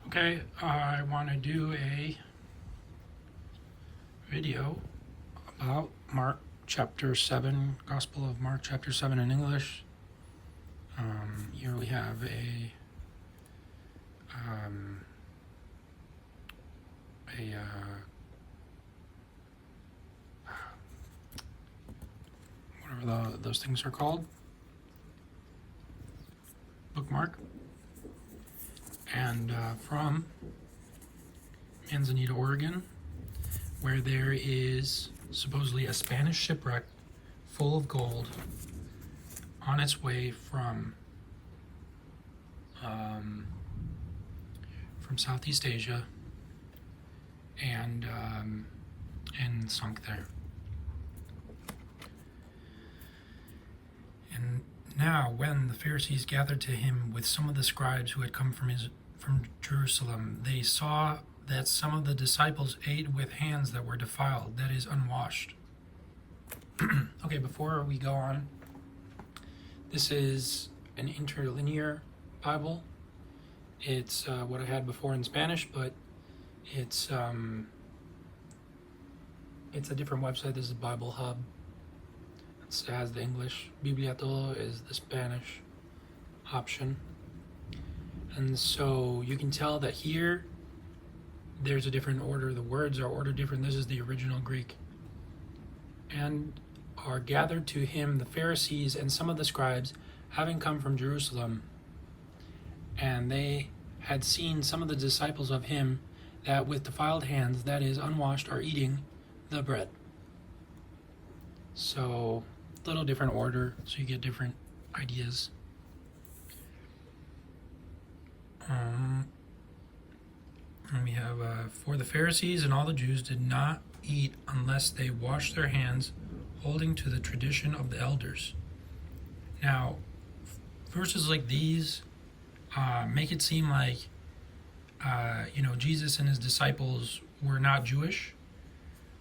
Okay, I want to do a video about Mark chapter 7, Gospel of Mark chapter 7 in English. Here we have whatever those things are called, bookmark, and from Manzanita, Oregon, where there is supposedly a Spanish shipwreck full of gold on its way from Southeast Asia and sunk there. And now, when the Pharisees gathered to him with some of the scribes who had come from Jerusalem, they saw that some of the disciples ate with hands that were defiled, that is, unwashed. Okay, before we go on, this is an interlinear Bible. It's what I had before in Spanish, but it's a different website. This is Bible Hub. It has the English. Biblia Todo is the Spanish option. And so you can tell that here there's a different order. The words are ordered different. This is the original Greek. And are gathered to him the Pharisees and some of the scribes, having come from Jerusalem. And they had seen some of the disciples of him that with defiled hands, that is, unwashed, are eating the bread. So, a little different order, so you get different ideas. And we have, for the Pharisees and all the Jews did not eat unless they washed their hands, holding to the tradition of the elders. Now, verses like these make it seem like, Jesus and his disciples were not Jewish.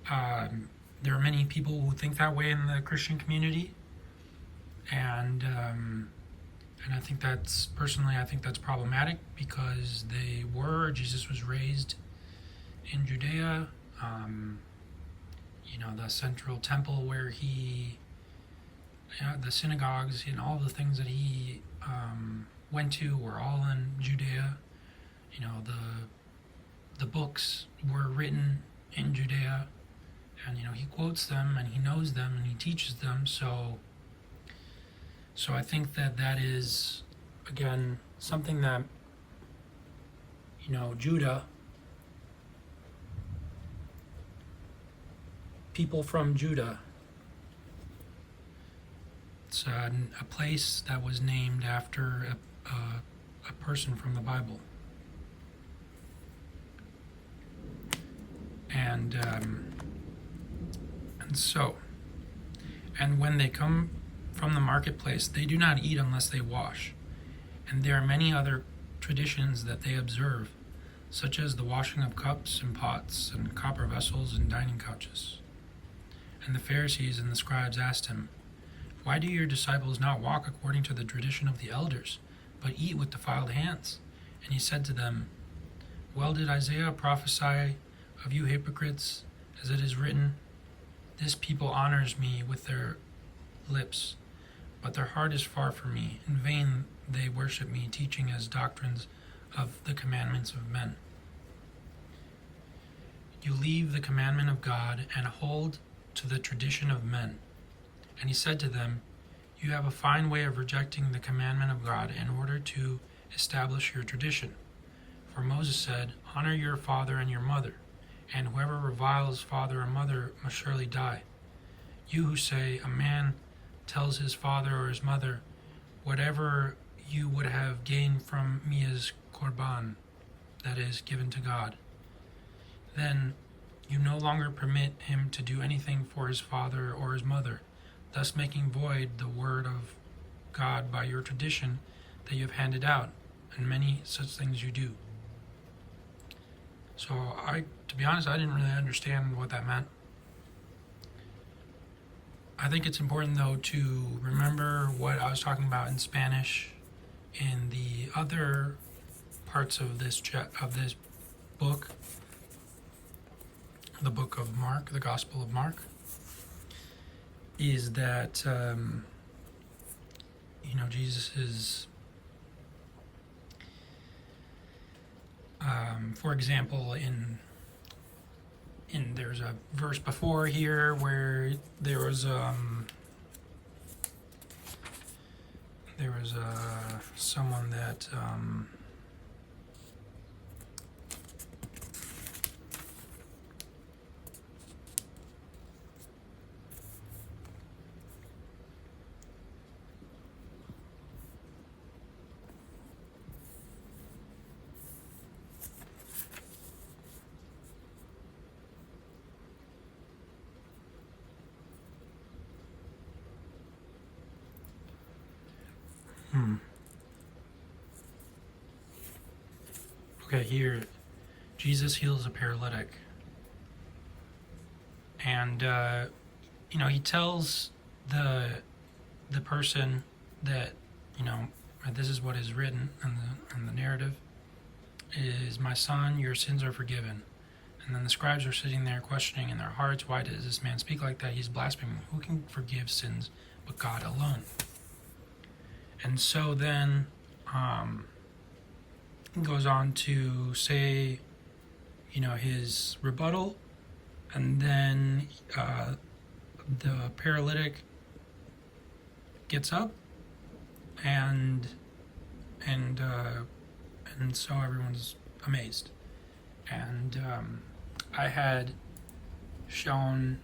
There are many people who think that way in the Christian community, and I think that's problematic because Jesus was raised in Judea, the central temple where the synagogues and all the things that he went to were all in Judea. The books were written in Judea, and he quotes them and he knows them and he teaches them. So I think that is, again, something that Judah, people from Judah, it's a place that was named after a person from the Bible. And when they come from the marketplace, they do not eat unless they wash. And there are many other traditions that they observe, such as the washing of cups and pots and copper vessels and dining couches. And the Pharisees and the scribes asked him, "Why do your disciples not walk according to the tradition of the elders, but eat with defiled hands?" And he said to them, "Well did Isaiah prophesy of you hypocrites, as it is written, 'This people honors me with their lips, but their heart is far from me. In vain they worship me, teaching as doctrines of the commandments of men. You leave the commandment of God and hold to the tradition of men." And he said to them, "You have a fine way of rejecting the commandment of God in order to establish your tradition. For Moses said, 'Honor your father and your mother,' and whoever reviles father or mother must surely die. You who say, 'A man tells his father or his mother, whatever you would have gained from me is korban,' that is, given to God, then you no longer permit him to do anything for his father or his mother, thus making void the word of God by your tradition that you have handed out, and many such things you do." So to be honest, I didn't really understand what that meant. I think it's important, though, to remember what I was talking about in Spanish in the other parts of this book, the book of Mark, the Gospel of Mark, is that Jesus is, for example, in there's a verse before here where there was someone that okay, here Jesus heals a paralytic, and he tells the person that this is what is written in the narrative is, "My son, your sins are forgiven." And then the scribes are sitting there questioning in their hearts, "Why does this man speak like that? He's blaspheming. Who can forgive sins but God alone?" And so then he goes on to say, his rebuttal, and then the paralytic gets up, and so everyone's amazed. And I had shown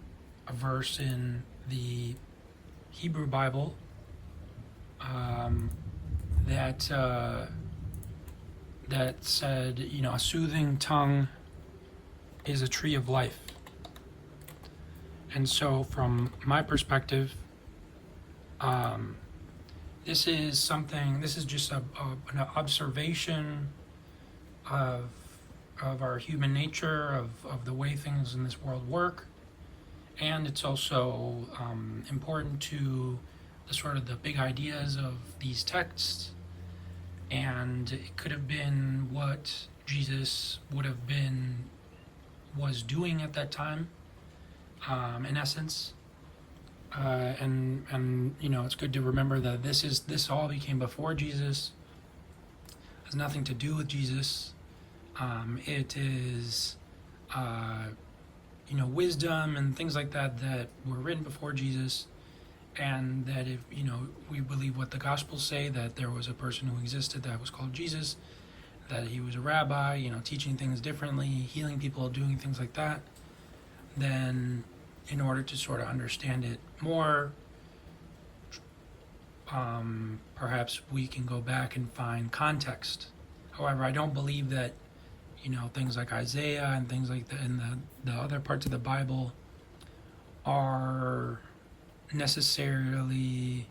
a verse in the Hebrew Bible that said, a soothing tongue is a tree of life. And so from my perspective, this is just an observation of our human nature, of the way things in this world work. And it's also important to the big ideas of these texts. And it could have been what Jesus was doing at that time, in essence. And it's good to remember that this all became before Jesus. It has nothing to do with Jesus. It is wisdom and things like that were written before Jesus. And that if we believe what the Gospels say, that there was a person who existed that was called Jesus, that he was a rabbi, teaching things differently, healing people, doing things like that, then in order to sort of understand it more, perhaps we can go back and find context. However, I don't believe that things like Isaiah and things like that and the other parts of the Bible are necessarily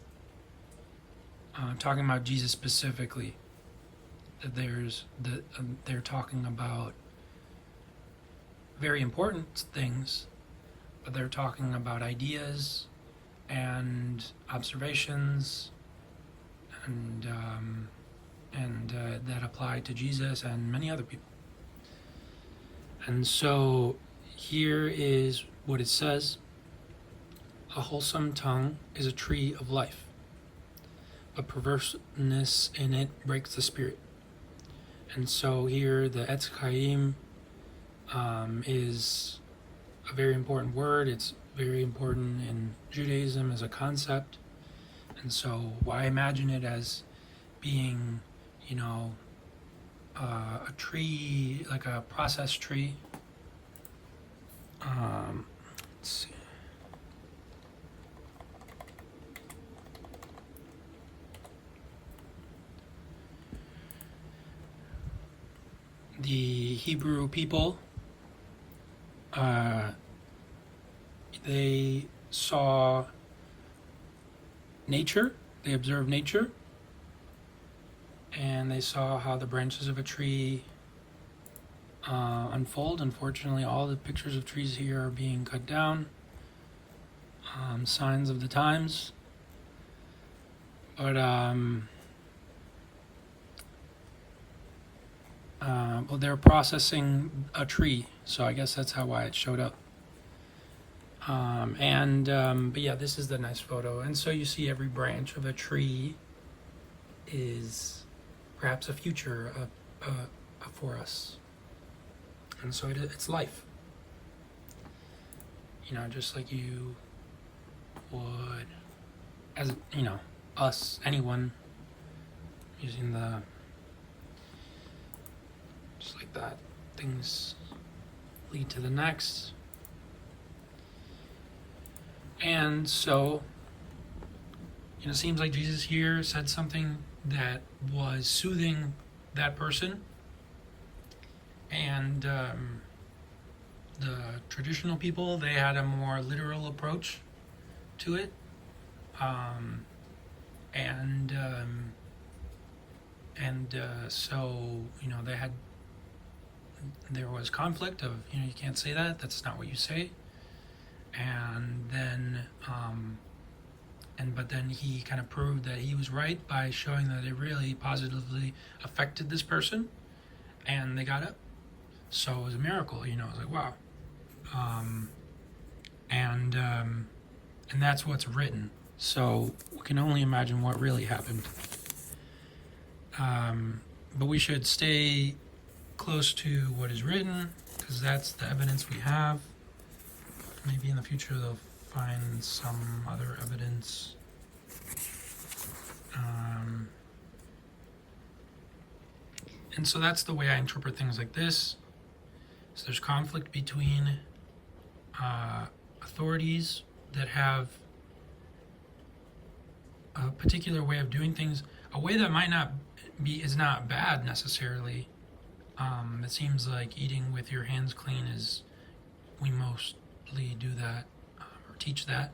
talking about Jesus specifically. That they're talking about very important things, but they're talking about ideas and observations and that apply to Jesus and many other people. And so here is what it says. A wholesome tongue is a tree of life, but perverseness in it breaks the spirit. And so here the Etz Chaim is a very important word. It's very important in Judaism as a concept. And so I imagine it as being, a tree, like a process tree. Let's see. The Hebrew people, they saw nature, they observed nature, and they saw how the branches of a tree unfold. Unfortunately, all the pictures of trees here are being cut down, signs of the times. But well, they're processing a tree, so I guess that's why it showed up. But yeah, this is the nice photo. And so you see every branch of a tree is perhaps a future for us. And so it's life. Just like you would, as us, anyone, using just like that, things lead to the next. And so, it seems like Jesus here said something that was soothing that person. And the traditional people, they had a more literal approach to it. So, there was conflict of, you can't say that, that's not what you say. And then, but then he kind of proved that he was right by showing that it really positively affected this person, and they got up. So it was a miracle, it was like, wow. And that's what's written. So we can only imagine what really happened. But we should stay close to what is written, because that's the evidence we have. Maybe in the future they'll find some other evidence. And so that's the way I interpret things like this. So there's conflict between authorities that have a particular way of doing things, a way that might not is not bad necessarily. It seems like eating with your hands clean is, we mostly do that or teach that.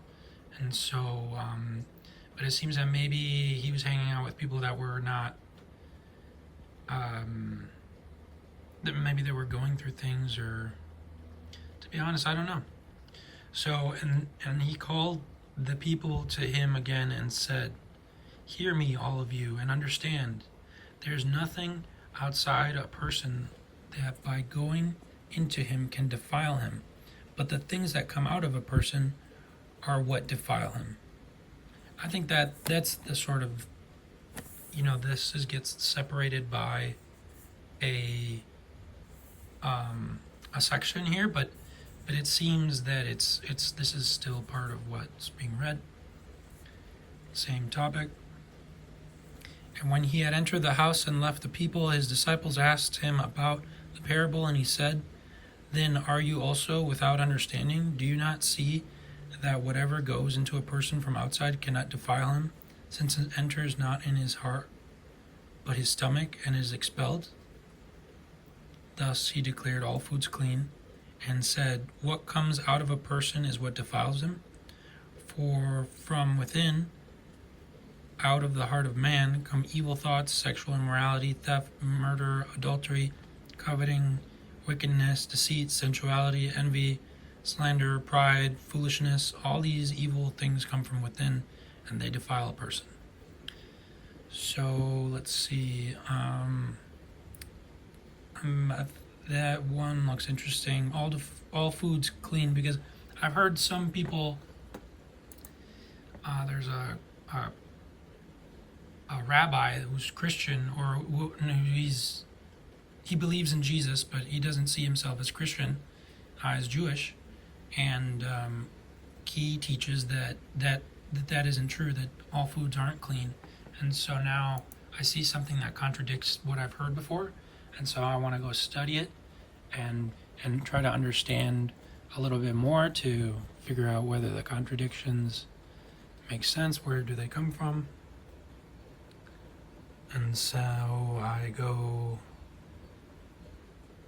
And so, but it seems that maybe he was hanging out with people that were not, that maybe they were going through things, or, to be honest, I don't know. So, and he called the people to him again and said, "Hear me, all of you, and understand. There's nothing outside a person that by going into him can defile him, but the things that come out of a person are what defile him." I think that's the sort of, this gets separated by a section here, but it seems that this is still part of what's being read. Same topic. And when he had entered the house and left the people, his disciples asked him about the parable, and he said, "Then are you also without understanding? Do you not see that whatever goes into a person from outside cannot defile him, since it enters not in his heart, but his stomach, and is expelled?" Thus he declared all foods clean, and said, "What comes out of a person is what defiles him. For from within, out of the heart of man, come evil thoughts, sexual immorality, theft, murder, adultery, coveting, wickedness, deceit, sensuality, envy, slander, pride, foolishness. All these evil things come from within, and they defile a person." So let's see. That one looks interesting. All foods clean, because I've heard some people. There's a rabbi who's Christian, or he believes in Jesus, but he doesn't see himself as Christian, as Jewish, and he teaches that isn't true, that all foods aren't clean. And so now I see something that contradicts what I've heard before, and so I want to go study it and try to understand a little bit more to figure out whether the contradictions make sense, where do they come from. And so I go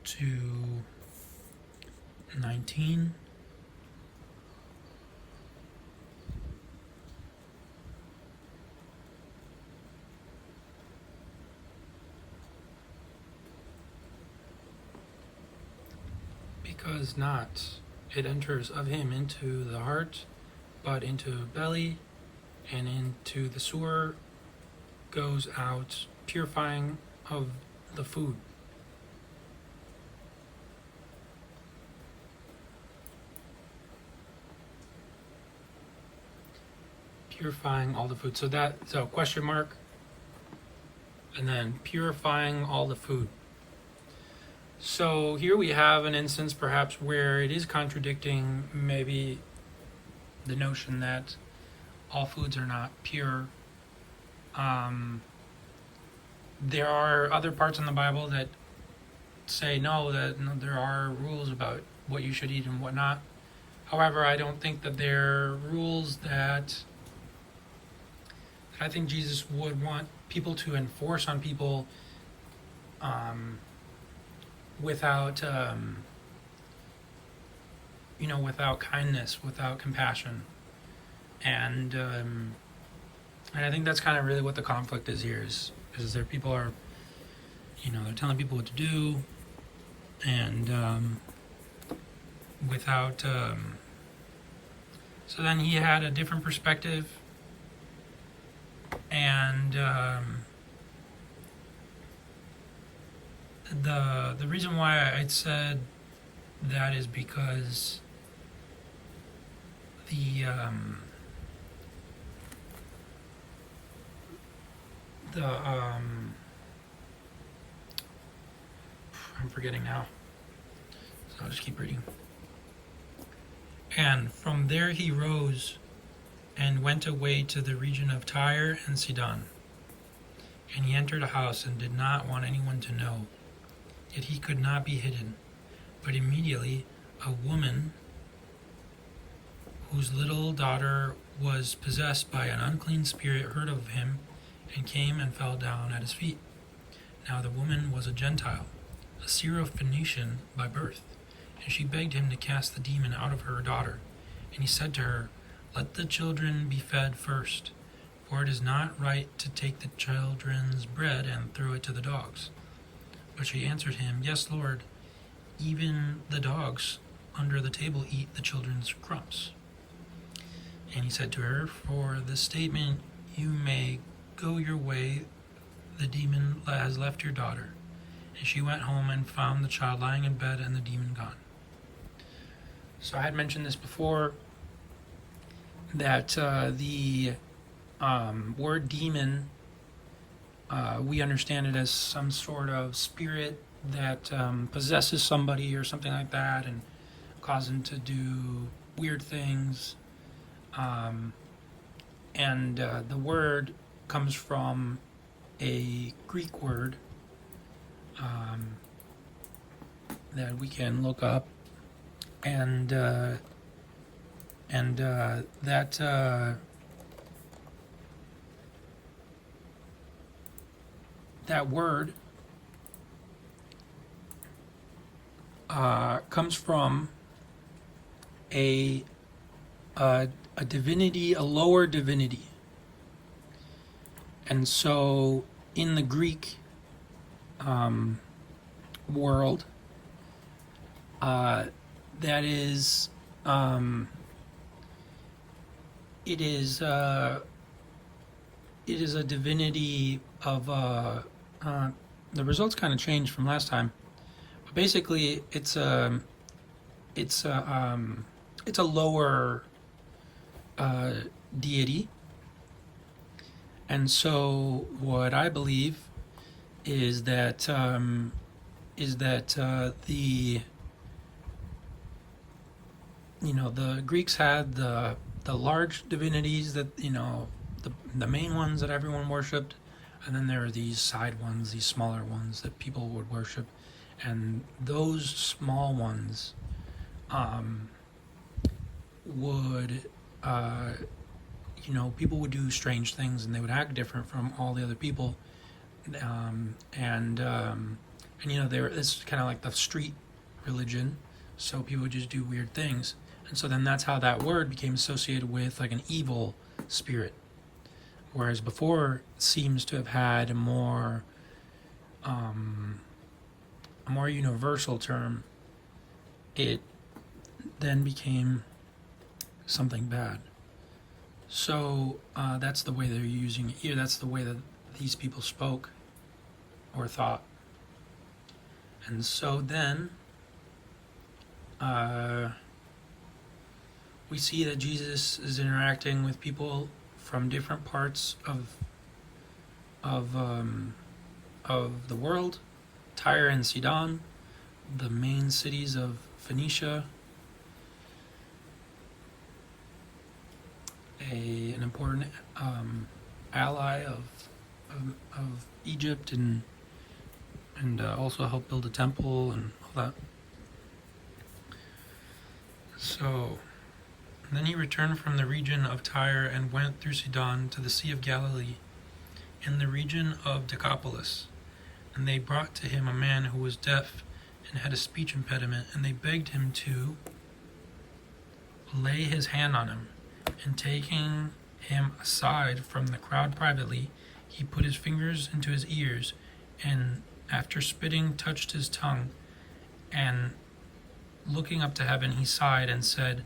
to 19. Because not it enters of him into the heart, but into belly, and into the sewer goes out, purifying of the food. purifying all the food. So question mark, and then purifying all the food. So here we have an instance perhaps where it is contradicting maybe the notion that all foods are not pure. There are other parts in the Bible that say no, there are rules about what you should eat and what not. However, I don't think that they're rules that I think Jesus would want people to enforce on people without without kindness, without compassion, and I think that's kind of really what the conflict is here. Is there people are, they're telling people what to do, and without. So then he had a different perspective, and the reason why I said that is because I'm forgetting now, so I'll just keep reading. And from there he rose and went away to the region of Tyre and Sidon. And he entered a house and did not want anyone to know, yet he could not be hidden. But immediately a woman whose little daughter was possessed by an unclean spirit heard of him, and came and fell down at his feet. Now the woman was a Gentile, a Syrophoenician by birth, and she begged him to cast the demon out of her daughter. And he said to her, "Let the children be fed first, for it is not right to take the children's bread and throw it to the dogs." But she answered him, "Yes, Lord, even the dogs under the table eat the children's crumbs." And he said to her, "For this statement you may go your way, the demon has left your daughter." And she went home and found the child lying in bed and the demon gone. So I had mentioned this before, that the word demon, we understand it as some sort of spirit that possesses somebody or something like that and causes them to do weird things. And the word comes from a Greek word that we can look up, and that word comes from a divinity, a lower divinity. And so in the Greek world, that is, it is a divinity of the results kind of changed from last time, but basically it's a lower deity. And so what I believe is that the Greeks had the large divinities that the main ones that everyone worshipped, and then there are these side ones, these smaller ones that people would worship, and those small ones would people would do strange things, and they would act different from all the other people, it's kind of like the street religion, so people would just do weird things. And so then that's how that word became associated with like an evil spirit, whereas before it seems to have had a more universal term. It then became something bad. So that's the way they're using it here. That's the way that these people spoke or thought. And so then we see that Jesus is interacting with people from different parts of the world, Tyre and Sidon, the main cities of Phoenicia, an important ally of Egypt, and also helped build a temple and all that. So, and then he returned from the region of Tyre and went through Sidon to the Sea of Galilee, in the region of Decapolis. And they brought to him a man who was deaf and had a speech impediment, and they begged him to lay his hand on him. And taking him aside from the crowd privately, he put his fingers into his ears, and after spitting, touched his tongue. And looking up to heaven, he sighed and said,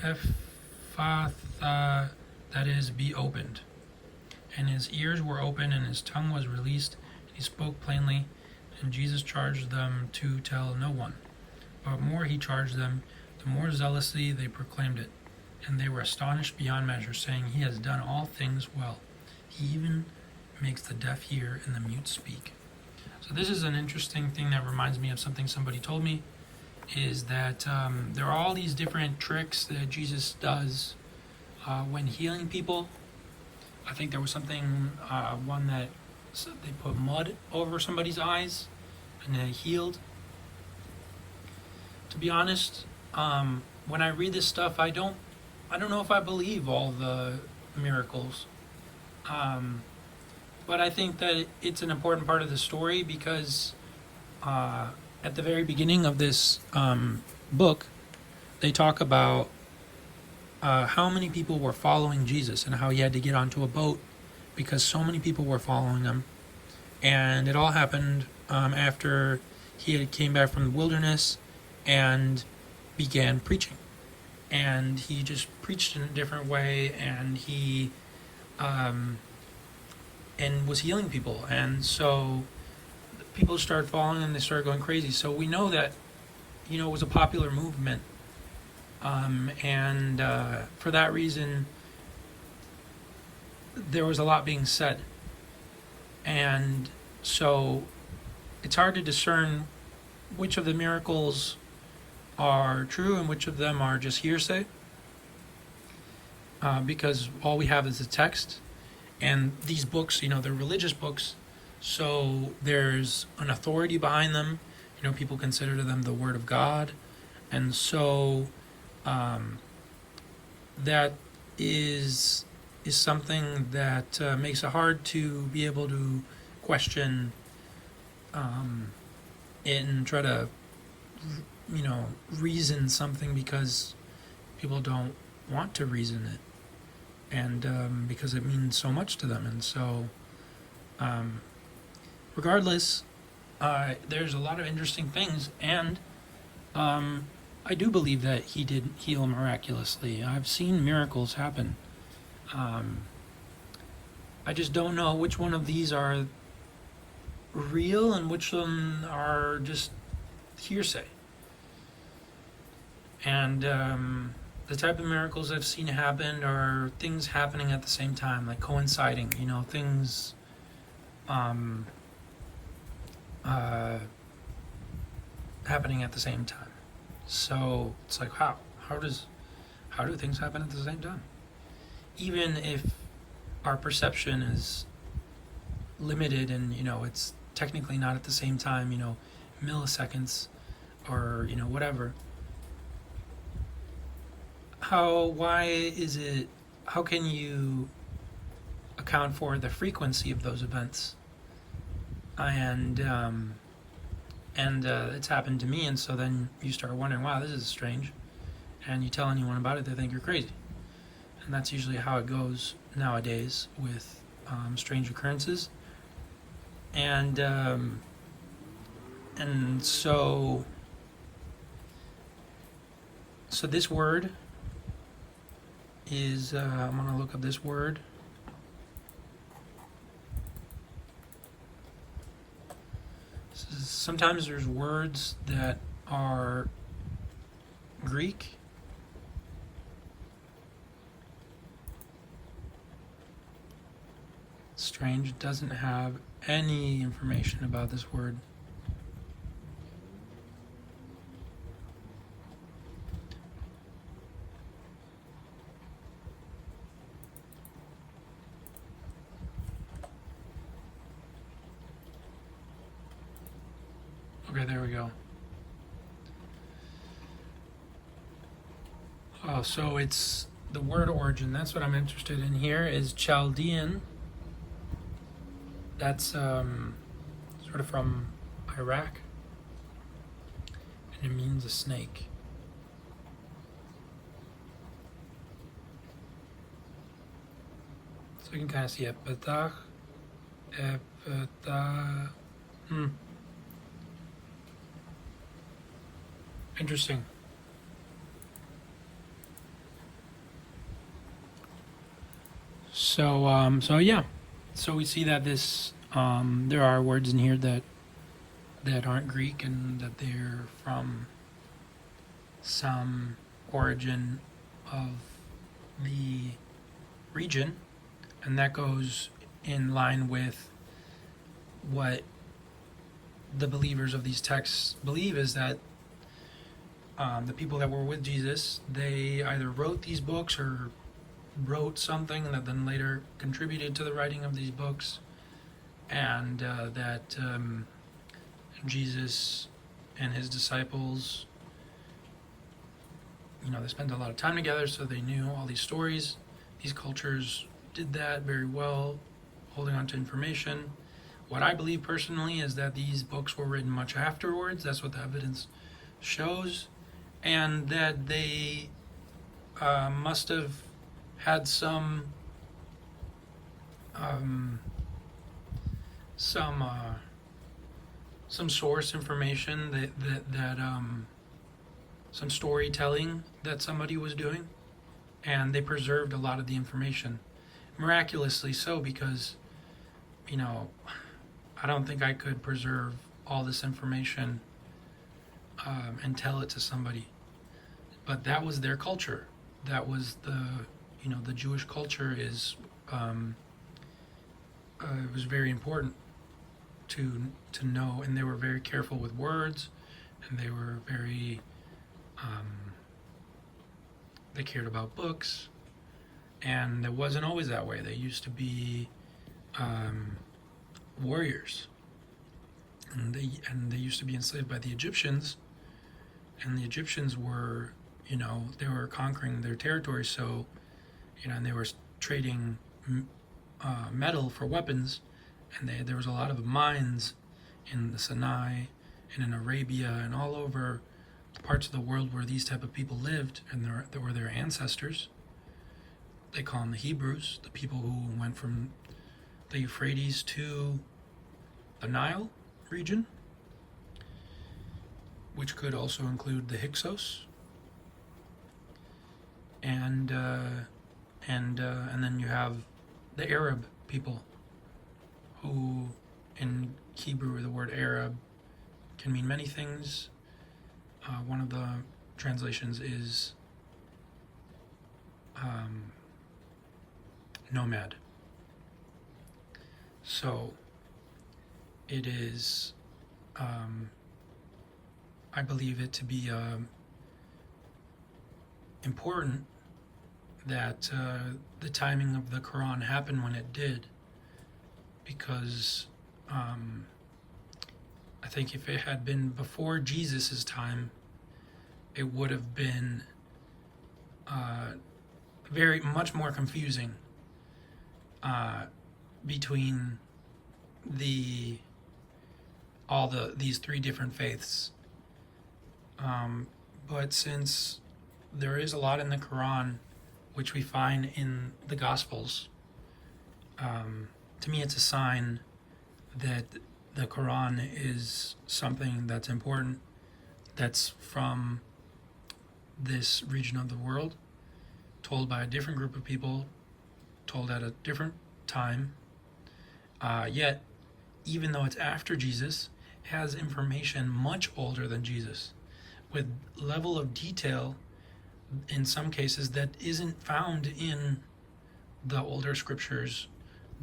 Ephphatha, that is, be opened. And his ears were opened, and his tongue was released, and he spoke plainly. And Jesus charged them to tell no one. But more he charged them, the more zealously they proclaimed it. And they were astonished beyond measure, saying, He has done all things well. He even makes the deaf hear and the mute speak. So this is an interesting thing that reminds me of something somebody told me, is that there are all these different tricks that Jesus does when healing people. I think there was something, one that they put mud over somebody's eyes and they healed. To be honest, when I read this stuff, I don't know if I believe all the miracles. But I think that it's an important part of the story because at the very beginning of this book, they talk about how many people were following Jesus and how he had to get onto a boat because so many people were following him. And it all happened after he came back from the wilderness and began preaching. And he just preached in a different way, and he and was healing people. And so people started following and they started going crazy. So we know that, it was a popular movement. And for that reason, there was a lot being said. And so it's hard to discern which of the miracles are true and which of them are just hearsay, because all we have is the text. And these books, they're religious books, so there's an authority behind them. People consider them the Word of God. And so that is something that makes it hard to be able to question and try to, reason something because people don't want to reason it. And because it means so much to them. And so, regardless, there's a lot of interesting things, and I do believe that he did heal miraculously. I've seen miracles happen. I just don't know which one of these are real and which of them are just hearsay. And the type of miracles I've seen happen are things happening at the same time, like coinciding, things happening at the same time. So it's like, how do things happen at the same time? Even if our perception is limited and, it's technically not at the same time, milliseconds or, whatever. How can you account for the frequency of those events? And it's happened to me, and so then you start wondering, wow, this is strange. And you tell anyone about it, they think you're crazy. And that's usually how it goes nowadays with strange occurrences. And so this word is, I'm going to look up this word. Sometimes there's words that are Greek Strange, it doesn't have any information about this word. Okay, there we go. Oh, so it's the word origin. That's what I'm interested in here is Chaldean. That's sort of from Iraq. And it means a snake. So you can kind of see it. Interesting. So yeah. So we see that this there are words in here that aren't Greek and that they're from some origin of the region, and that goes in line with what the believers of these texts believe is that the people that were with Jesus, they either wrote these books or wrote something that then later contributed to the writing of these books, and that Jesus and his disciples, they spent a lot of time together, so they knew all these stories. These cultures did that very well, holding on to information. What I believe personally is that these books were written much afterwards. That's what the evidence shows, and that they must have had some source information that some storytelling that somebody was doing, and they preserved a lot of the information, miraculously so, because I don't think I could preserve all this information and tell it to somebody. But that was their culture. That was the Jewish culture is it was very important to know, and they were very careful with words, and they were very they cared about books, and it wasn't always that way. They used to be warriors, and they used to be enslaved by the Egyptians, and the Egyptians were they were conquering their territory, so and they were trading metal for weapons, and there was a lot of mines in the Sinai and in Arabia and all over the parts of the world where these type of people lived, and there were their ancestors. They call them the Hebrews, the people who went from the Euphrates to the Nile region, which could also include the Hyksos, and then you have the Arab people, who in Hebrew the word Arab can mean many things. One of the translations is nomad. So it is, I believe it to be important that the timing of the Quran happened when it did, because I think if it had been before Jesus' time, it would have been very much more confusing between these three different faiths. But since there is a lot in the Quran, which we find in the Gospels, to me it's a sign that the Quran is something that's important, that's from this region of the world, told by a different group of people, told at a different time, yet even though it's after Jesus, has information much older than Jesus, with level of detail in some cases that isn't found in the older scriptures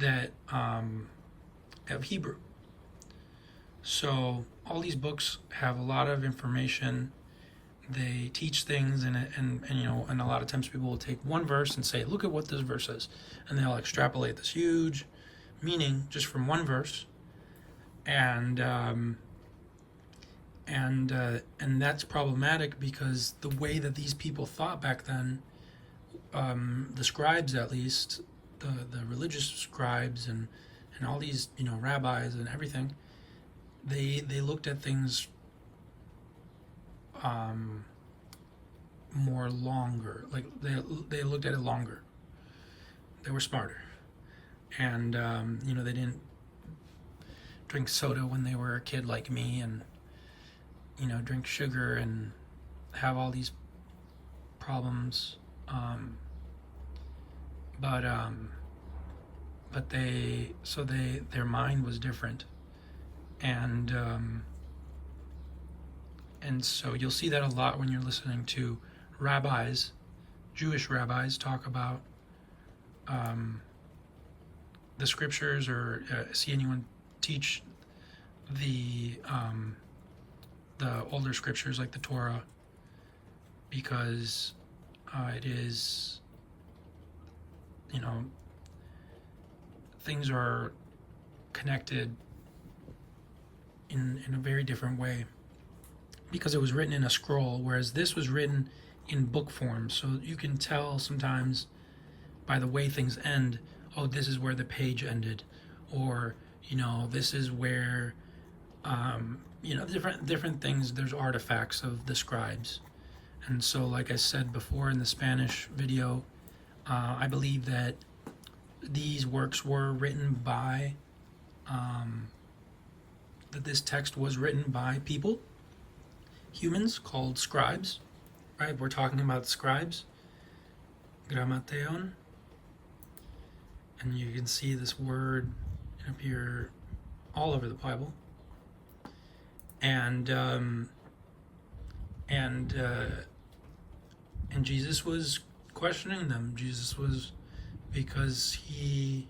that of Hebrew. So all these books have a lot of information. They teach things, and and a lot of times people will take one verse and say, "Look at what this verse says," and they'll extrapolate this huge meaning just from one verse, and that's problematic because the way that these people thought back then, the scribes at least, the religious scribes and all these rabbis and everything, they looked at things more longer, like they looked at it longer. They were smarter, and they didn't drink soda when they were a kid like me, and drink sugar and have all these problems. But their mind was different, and so you'll see that a lot when you're listening to rabbis, Jewish rabbis, talk about the scriptures, or see anyone teach the older scriptures like the Torah, because it is, things are connected in a very different way, because it was written in a scroll, whereas this was written in book form. So you can tell sometimes by the way things end, oh, this is where the page ended, or this is where different things. There's artifacts of the scribes. And so, like I said before in the Spanish video, I believe that these works were written by that this text was written by people, humans called scribes, right? We're talking about scribes, grammateon, and you can see this word appear all over the Bible, and Jesus was questioning them. Jesus was, because he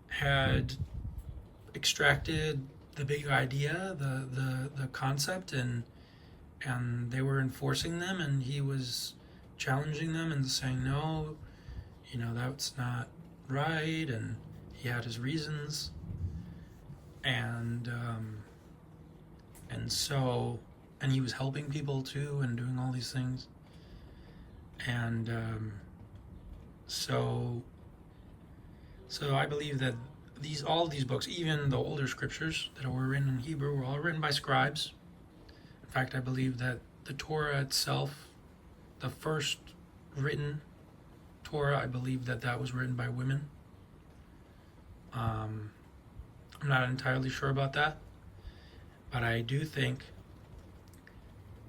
had extracted the big idea, the concept, and they were enforcing them, and he was challenging them and saying, no, that's not right, and he had his reasons, and he was helping people too and doing all these things, and so I believe that all of these books, even the older scriptures that were written in Hebrew, were all written by scribes. In fact, I believe that the Torah itself, the first written Torah, I believe that was written by women. I'm not entirely sure about that, but I do think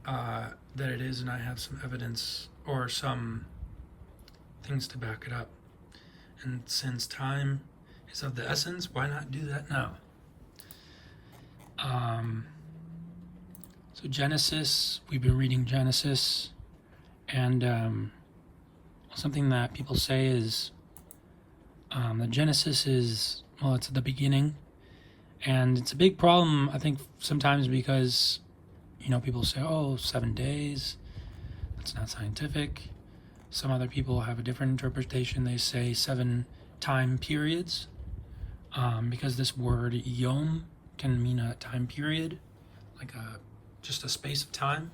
that it is, and I have some evidence or some things to back it up. And since time is of the essence, why not do that now? So Genesis, we've been reading Genesis, and something that people say is that Genesis is, it's at the beginning, and it's a big problem, I think, sometimes because, people say, 7 days, that's not scientific. Some other people have a different interpretation. They say 7 time periods, because this word yom can mean a time period, like just a space of time.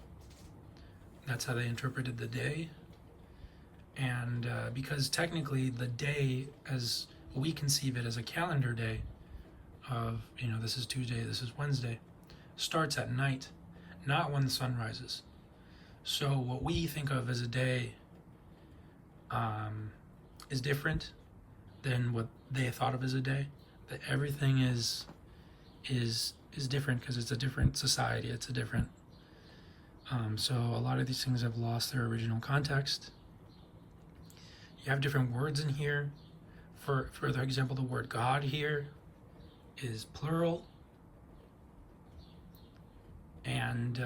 That's how they interpreted the day. And because technically the day, as we conceive it as a calendar day of, this is Tuesday, this is Wednesday, starts at night, not when the sun rises. So what we think of as a day is different than what they thought of as a day. That everything is different because it's a different society. It's a different. So a lot of these things have lost their original context. You have different words in here. For example, the word God here is plural, and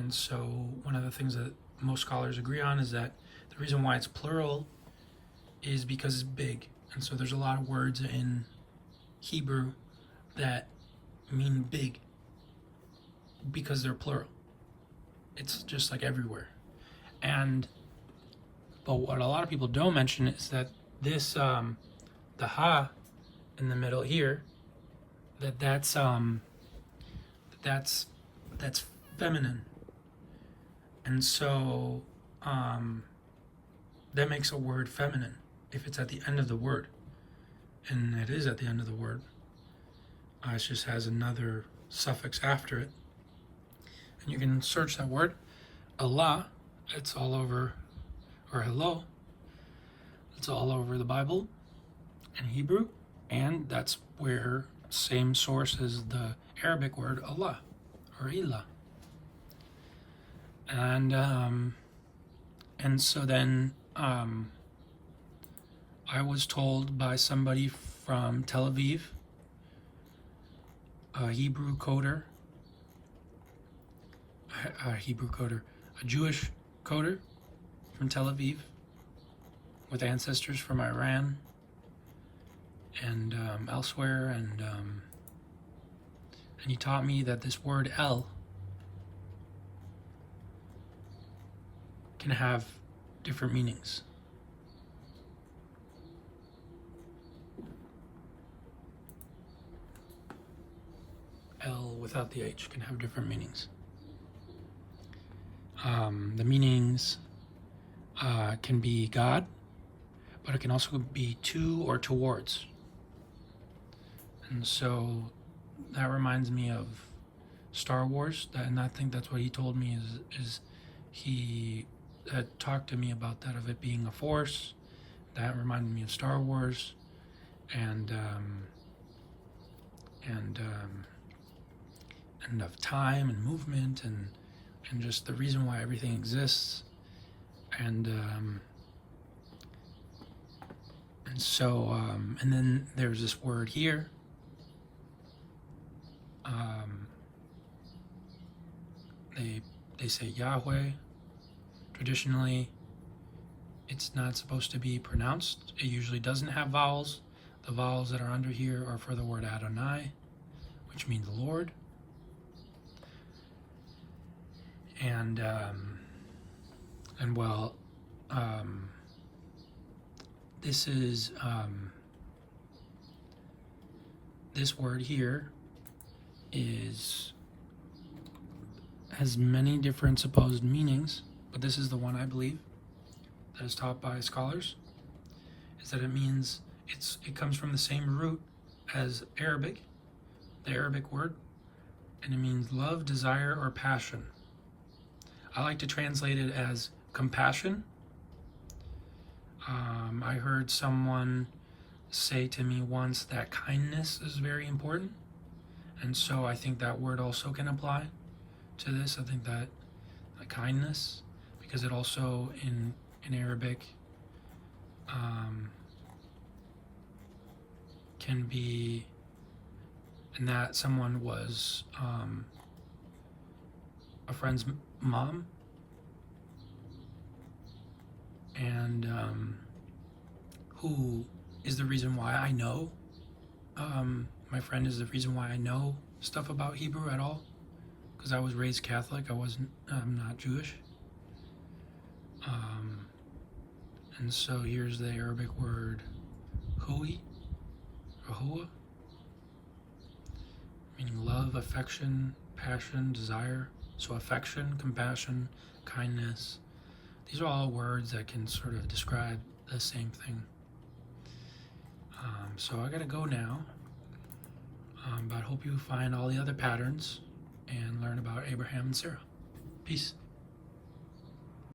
so one of the things that most scholars agree on is that the reason why it's plural is because it's big. And so there's a lot of words in Hebrew that mean big because they're plural. It's just like everywhere. But what a lot of people don't mention is that this, the ha in the middle here, that's feminine. And so that makes a word feminine if it's at the end of the word. And it is at the end of the word. It just has another suffix after it. And you can search that word, Allah. It's all over, or hello. It's all over the Bible in Hebrew. And that's where same source as the Arabic word Allah or Ilah. And so then I was told by somebody from Tel Aviv, a Hebrew coder, a Jewish coder from Tel Aviv with ancestors from Iran and elsewhere, and he taught me that this word El can have different meanings. L without the H can have different meanings. The meanings can be God, but it can also be to or towards. And so that reminds me of Star Wars, and I think that's what he told me is he had talked to me about that, of it being a force. That reminded me of Star Wars, and of time and movement and just the reason why everything exists, and so and then there's this word here. They say Yahweh. Traditionally, it's not supposed to be pronounced. It usually doesn't have vowels. The vowels that are under here are for the word Adonai, which means Lord. And this is this word here has many different supposed meanings, but this is the one I believe that is taught by scholars, is that it means it comes from the same root as Arabic, the Arabic word, and it means love, desire, or passion. I like to translate it as compassion. I heard someone say to me once that kindness is very important, and so I think that word also can apply to this. I think that kindness, because it also in Arabic can be, and that someone was a friend's mom, and who is the reason why I know, my friend is the reason why I know stuff about Hebrew at all, because I was raised Catholic. I'm not Jewish. And so here's the Arabic word hui, or hua, meaning love, affection, passion, desire. So affection, compassion, kindness, these are all words that can sort of describe the same thing. So I gotta go now, but I hope you find all the other patterns and learn about Abraham and Sarah. Peace.